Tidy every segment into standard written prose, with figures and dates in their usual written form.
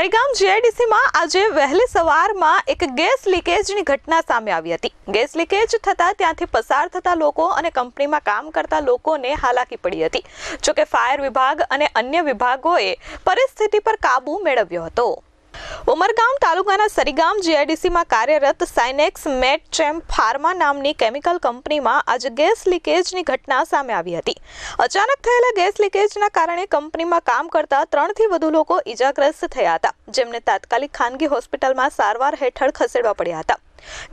સરીગામ જીઆઈડીસીમાં આજે વહેલી સવારમાં એક ગેસ લીકેજની ઘટના સામે આવી હતી। ગેસ લીકેજ થતા ત્યાંથી પસાર થતા લોકો અને કંપનીમાં કામ કરતા લોકોને હાલાકી પડી હતી। જોકે ફાયર વિભાગ અને અન્ય વિભાગોએ પરિસ્થિતિ પર કાબુ મેળવ્યો હતો। ઉમરગામ તાલુકાના સરીગામ જીઆઈડીસીમાં કાર્યરત સાઇનેક્સ મેડચેમ ફાર્મા નામની કેમિકલ કંપનીમાં આજે ગેસ લીકેજની ઘટના સામે આવી હતી। અચાનક થયેલા ગેસ લીકેજના કારણે કંપનીમાં કામ કરતા 3 થી વધુ લોકો ઈજાગ્રસ્ત થયા હતા, જેમને તાત્કાલિક ખાનગી હોસ્પિટલમાં સારવાર હેઠળ ખસેડવા પડ્યા હતા।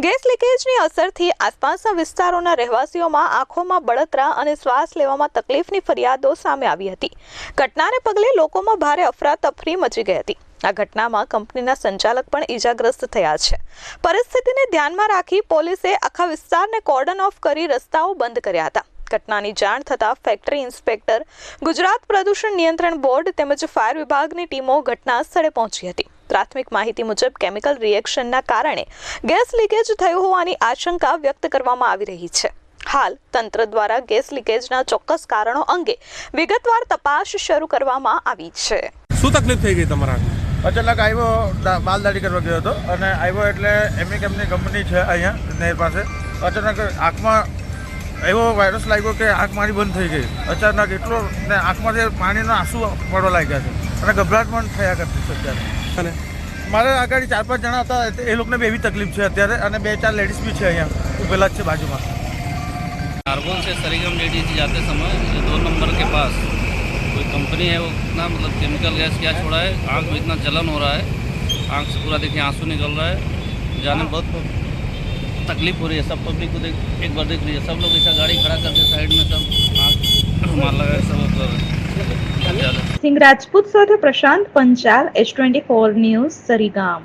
ગેસ લીકેજની અસરથી આસપાસના વિસ્તારોના રહેવાસીઓમાં આંખોમાં બળતરા અને શ્વાસ લેવામાં તકલીફની ફરિયાદો સામે આવી હતી। ઘટનાને પગલે લોકોમાં ભારે અફરાતફરી મચી ગઈ હતી। આ ઘટનામાં કંપનીના સંચાલક પણ ઈજાગ્રસ્ત થયા છે। પરિસ્થિતિને ધ્યાનમાં રાખી પોલીસે આખા વિસ્તારને કોર્ડન ઓફ કરી રસ્તાઓ બંધ કર્યા હતા। ઘટનાની જાણ થતાં ફેક્ટરી ઇન્સ્પેક્ટર, ગુજરાત પ્રદૂષણ નિયંત્રણ બોર્ડ તેમજ ફાયર વિભાગની ટીમો ઘટના સ્થળે પહોંચી હતી। પ્રાથમિક માહિતી મુજબ કેમિકલ રિએક્શનના કારણે ગેસ લીકેજ થયો હોવાની આશંકા વ્યક્ત કરવામાં આવી રહી છે। હાલ તંત્ર દ્વારા ગેસ લીકેજના ચોક્કસ કારણો અંગે વિગતવાર તપાસ શરૂ કરવામાં આવી છે। શું તકલીફ થઈ ગઈ તમારા? અચાનક આવ્યો, માલદારી કરવા ગયો હતો અને આવ્યો એટલે એમની કંપની છે અહીંયા નહેર પાસે। અચાનક આંખમાં એવો વાયરસ લાગ્યો કે આંખ મારી બંધ થઈ ગઈ અચાનક એટલો, ને આંખમાંથી પાણીના આંસુ પડવા લાગ્યા છે અને ગભરાટ પણ થયા કરતી છે અત્યારે। મારે આગળ 4-5 જણા હતા, એ લોકોને બી એવી તકલીફ છે અત્યારે, અને 2-4 લેડીઝ બી છે અહીંયા ઉભેલા જ છે बाजू में। अरगोन से सरीगाम जीआईडीसी जाते समय 2 नंबर के पास कोई कंपनी है, वो इतना मतलब केमिकल गैस क्या छोड़ा है, आँख में इतना जलन हो रहा है, आँख से पूरा देखिए आंसू निकल रहा है, जाने में बहुत तकलीफ हो रही है। सब पब्लिक को एक बार देख लीजिए, सब लोग ऐसा गाड़ी खड़ा करके साइड में सब आँख रुमाल लगा सब સિંહ રાજપૂત સાથે પ્રશાંત પંચાલ, H24 ન્યૂઝ, સરીગામ।